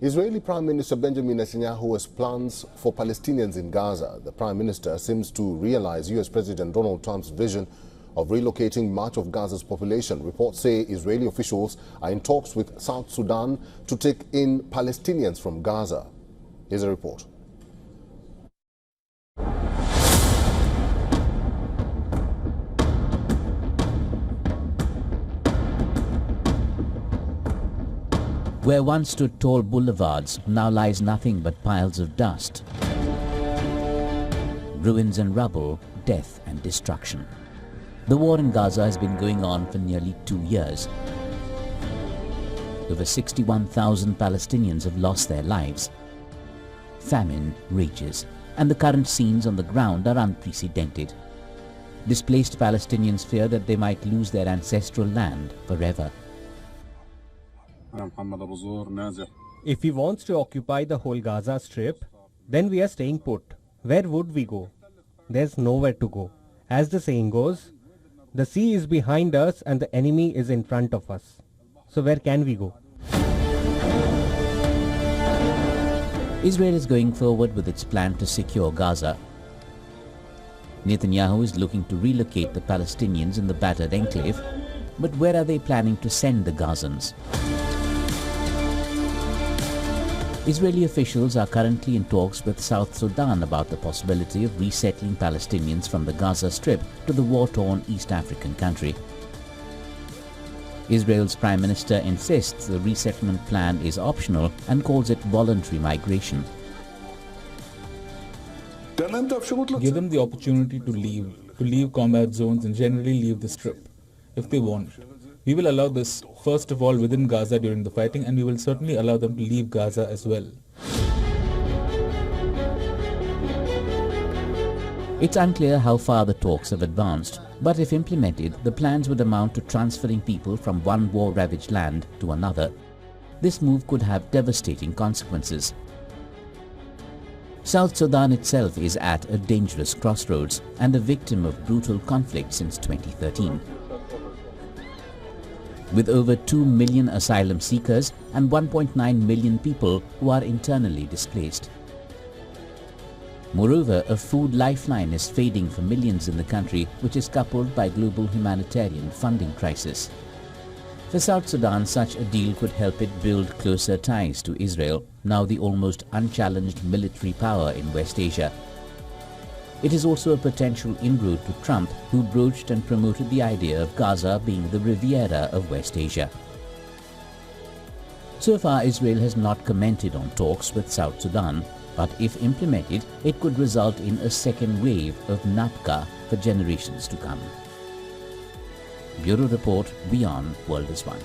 Israeli Prime Minister Benjamin Netanyahu has plans for Palestinians in Gaza. The Prime Minister seems to realize U.S. President Donald Trump's vision of relocating much of Gaza's population. Reports say Israeli officials are in talks with South Sudan to take in Palestinians from Gaza. Here's a report. Where once stood tall boulevards, now lies nothing but piles of dust. Ruins and rubble, death and destruction. The war in Gaza has been going on for nearly 2 years. Over 61,000 Palestinians have lost their lives. Famine rages, and the current scenes on the ground are unprecedented. Displaced Palestinians fear that they might lose their ancestral land forever. If he wants to occupy the whole Gaza Strip, then we are staying put. Where would we go? There's nowhere to go. As the saying goes, the sea is behind us and the enemy is in front of us. So where can we go? Israel is going forward with its plan to secure Gaza. Netanyahu is looking to relocate the Palestinians in the battered enclave, but where are they planning to send the Gazans? Israeli officials are currently in talks with South Sudan about the possibility of resettling Palestinians from the Gaza Strip to the war-torn East African country. Israel's Prime Minister insists the resettlement plan is optional and calls it voluntary migration. Give them the opportunity to leave combat zones and generally leave the Strip, if they want. We will allow this, first of all, within Gaza during the fighting, and we will certainly allow them to leave Gaza as well. It's unclear how far the talks have advanced, but if implemented, the plans would amount to transferring people from one war-ravaged land to another. This move could have devastating consequences. South Sudan itself is at a dangerous crossroads and a victim of brutal conflict since 2013. With over 2 million asylum seekers and 1.9 million people who are internally displaced. Moreover, a food lifeline is fading for millions in the country, which is coupled by global humanitarian funding crisis. For South Sudan, such a deal could help it build closer ties to Israel, now the almost unchallenged military power in West Asia. It is also a potential inroad to Trump, who broached and promoted the idea of Gaza being the Riviera of West Asia. So far, Israel has not commented on talks with South Sudan, but if implemented, it could result in a second wave of Nakba for generations to come. Bureau Report, WION World is One.